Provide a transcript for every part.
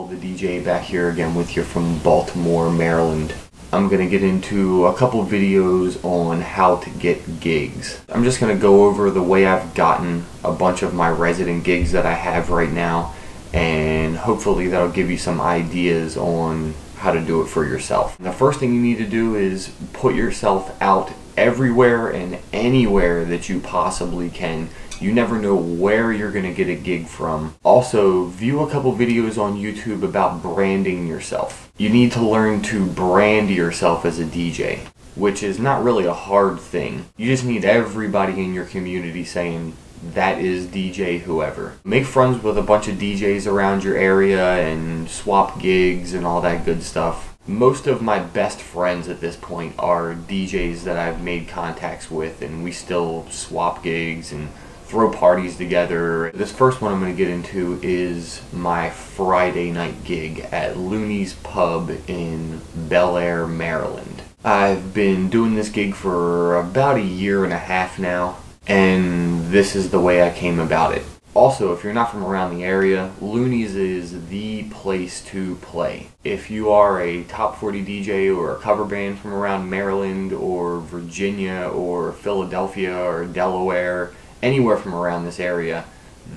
Paul the DJ back here again with you from Baltimore, Maryland. I'm going to get into a couple videos on how to get gigs. I'm just going to go over the way I've gotten a bunch of my resident gigs that I have right now, and hopefully that'll give you some ideas on how to do it for yourself. The first thing you need to do is put yourself out everywhere and anywhere that you possibly can. You never know where you're going to get a gig from. Also, view a couple videos on YouTube about branding yourself. You need to learn to brand yourself as a DJ, which is not really a hard thing. You just need everybody in your community saying, that is DJ whoever. Make friends with a bunch of DJs around your area and swap gigs and all that good stuff. Most of my best friends at this point are DJs that I've made contacts with, and we still swap gigs and throw parties together. This first one I'm going to get into is my Friday night gig at Looney's Pub in Bel Air, Maryland. I've been doing this gig for about a year and a half now, and this is the way I came about it. Also, if you're not from around the area, Looney's is the place to play. If you are a top 40 DJ or a cover band from around Maryland or Virginia or Philadelphia or Delaware, anywhere from around this area,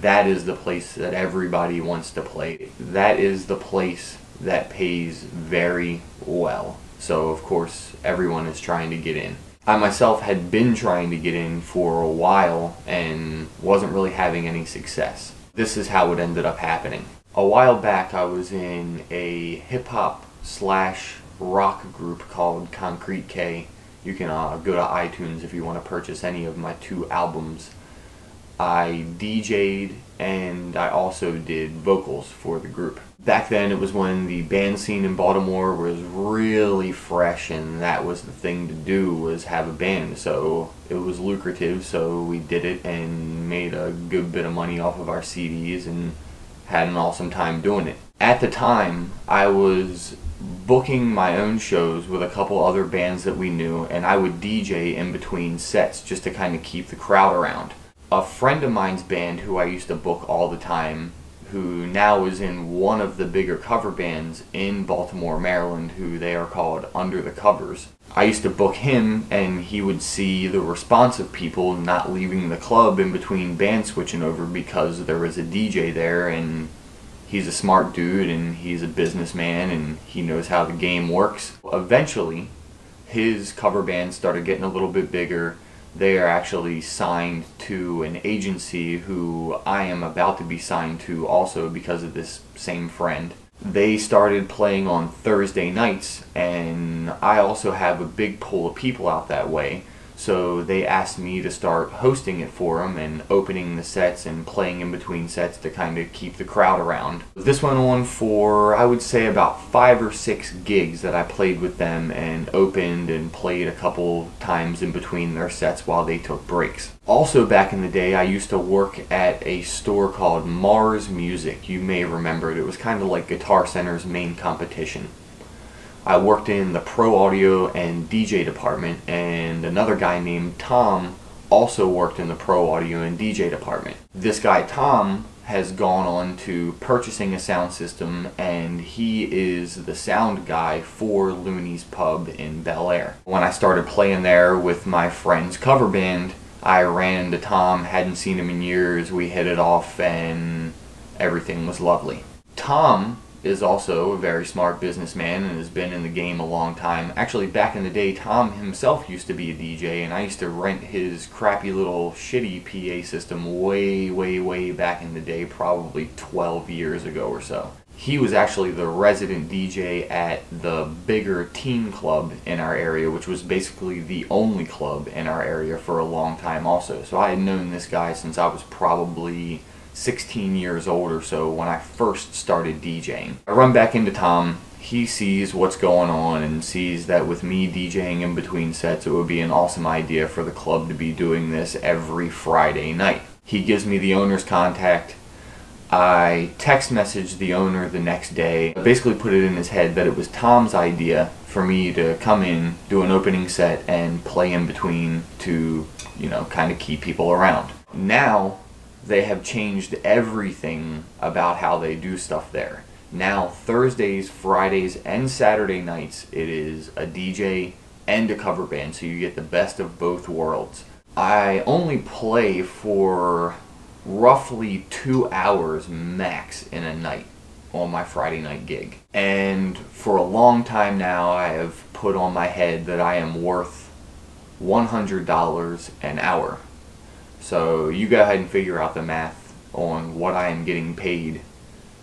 that is the place that everybody wants to play. That is the place that pays very well. So of course everyone is trying to get in. I myself had been trying to get in for a while and wasn't really having any success. This is how it ended up happening. A while back I was in a hip-hop / rock group called Concrete K. You can go to iTunes if you want to purchase any of my 2 albums. I DJ'd and I also did vocals for the group. Back then it was when the band scene in Baltimore was really fresh, and that was the thing to do, was have a band. So it was lucrative, so we did it and made a good bit of money off of our CDs and had an awesome time doing it. At the time I was booking my own shows with a couple other bands that we knew, and I would DJ in between sets just to kind of keep the crowd around. A friend of mine's band who I used to book all the time, who now is in one of the bigger cover bands in Baltimore, Maryland, who they are called Under the Covers. I used to book him, and he would see the response of people not leaving the club in between bands switching over because there was a DJ there, and he's a smart dude and he's a businessman and he knows how the game works. Eventually, his cover band started getting a little bit bigger. They are actually signed to an agency who I am about to be signed to also because of this same friend. They started playing on Thursday nights, and I also have a big pool of people out that way. So they asked me to start hosting it for them and opening the sets and playing in between sets to kind of keep the crowd around. This went on for, I would say, about 5 or 6 gigs that I played with them and opened and played a couple times in between their sets while they took breaks. Also back in the day, I used to work at a store called Mars Music. You may remember it. It was kind of like Guitar Center's main competition. I worked in the pro audio and DJ department, and another guy named Tom also worked in the pro audio and DJ department. This guy Tom has gone on to purchasing a sound system, and he is the sound guy for Looney's Pub in Bel Air. When I started playing there with my friend's cover band, I ran into Tom, hadn't seen him in years, we hit it off, and everything was lovely. Tom is also a very smart businessman and has been in the game a long time. Actually, back in the day, Tom himself used to be a DJ, and I used to rent his crappy little shitty PA system way back in the day, probably 12 years ago or so. He was actually the resident DJ at the bigger teen club in our area, which was basically the only club in our area for a long time also. So I had known this guy since I was probably 16 years old or so when I first started DJing. I run back into Tom. He sees what's going on and sees that with me DJing in between sets, it would be an awesome idea for the club to be doing this every Friday night. He gives me the owner's contact. I text messaged the owner the next day. I basically put it in his head that it was Tom's idea for me to come in, do an opening set, and play in between to, kind of keep people around. Now, they have changed everything about how they do stuff there. Now Thursdays, Fridays, and Saturday nights, it is a DJ and a cover band, so you get the best of both worlds. I only play for roughly 2 hours max in a night on my Friday night gig. And for a long time now, I have put on my head that I am worth $100 an hour. So you go ahead and figure out the math on what I am getting paid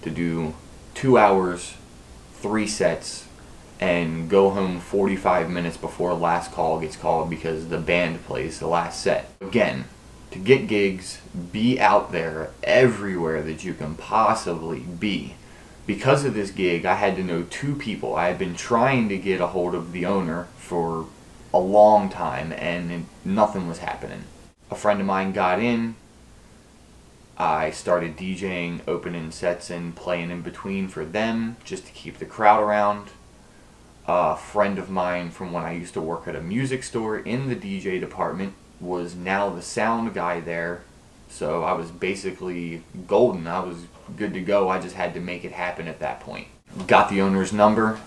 to do 2 hours, 3 sets, and go home 45 minutes before last call gets called because the band plays the last set. Again, to get gigs, be out there everywhere that you can possibly be. Because of this gig, I had to know 2 people. I had been trying to get a hold of the owner for a long time and nothing was happening. A friend of mine got in. I started DJing, opening sets and playing in between for them just to keep the crowd around. A friend of mine from when I used to work at a music store in the DJ department was now the sound guy there. So I was basically golden. I was good to go. I just had to make it happen at that point. Got the owner's number,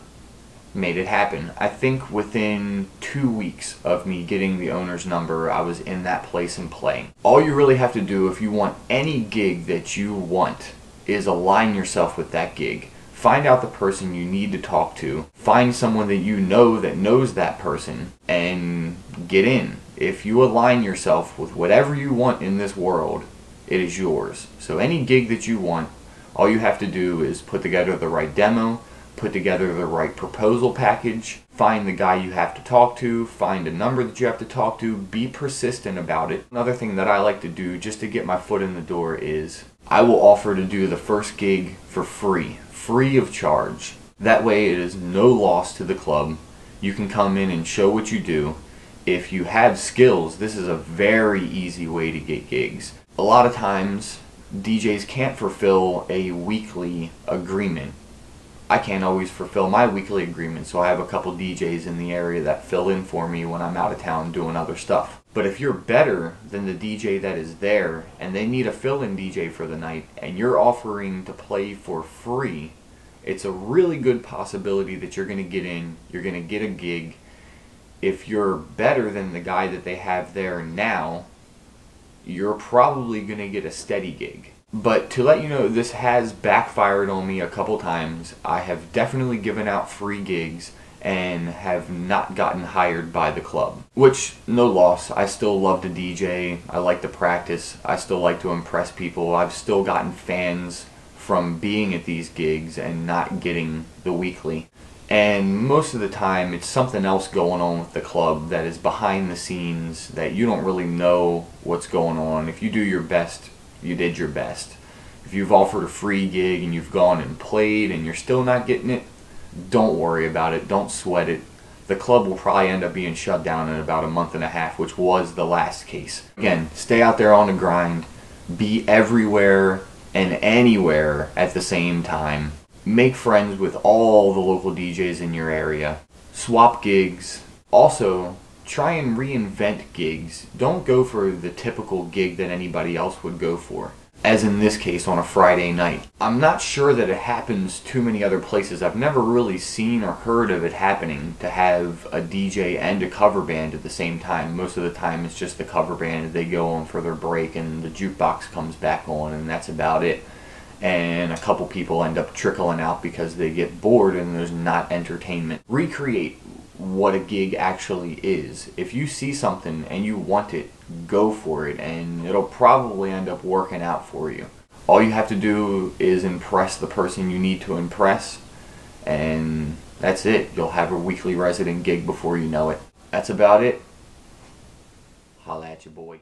made it happen. I think within 2 weeks of me getting the owner's number, I was in that place and playing. All you really have to do if you want any gig that you want is align yourself with that gig. Find out the person you need to talk to. Find someone that you know that knows that person and get in. If you align yourself with whatever you want in this world, it is yours. So any gig that you want, all you have to do is put together the right demo, put together the right proposal package, find the guy you have to talk to, find a number that you have to talk to, be persistent about it. Another thing that I like to do just to get my foot in the door is I will offer to do the first gig for free of charge. That way it is no loss to the club. You can come in and show what you do. If you have skills, this is a very easy way to get gigs. A lot of times DJs can't fulfill a weekly agreement. I can't always fulfill my weekly agreement, so I have a couple DJs in the area that fill in for me when I'm out of town doing other stuff. But if you're better than the DJ that is there and they need a fill-in DJ for the night and you're offering to play for free, it's a really good possibility that you're going to get in, you're going to get a gig. If you're better than the guy that they have there now, you're probably going to get a steady gig. But to let you know, this has backfired on me a couple times. I have definitely given out free gigs and have not gotten hired by the club. Which, no loss. I still love to DJ. I like to practice. I still like to impress people. I've still gotten fans from being at these gigs and not getting the weekly. And most of the time it's something else going on with the club that is behind the scenes that you don't really know what's going on. If you do your best, you did your best. If you've offered a free gig and you've gone and played and you're still not getting it, don't worry about it, don't sweat it. The club will probably end up being shut down in about a month and a half, which was the last case. Again, stay out there on the grind, be everywhere and anywhere at the same time. Make friends with all the local DJs in your area. Swap gigs. Also, try and reinvent gigs. Don't go for the typical gig that anybody else would go for. As in this case, on a Friday night. I'm not sure that it happens too many other places. I've never really seen or heard of it happening to have a DJ and a cover band at the same time. Most of the time it's just the cover band. They go on for their break and the jukebox comes back on and that's about it. And a couple people end up trickling out because they get bored and there's not entertainment. Recreate what a gig actually is. If you see something and you want it, go for it and it'll probably end up working out for you. All you have to do is impress the person you need to impress and that's it. You'll have a weekly resident gig before you know it. That's about it. Holla at your boy.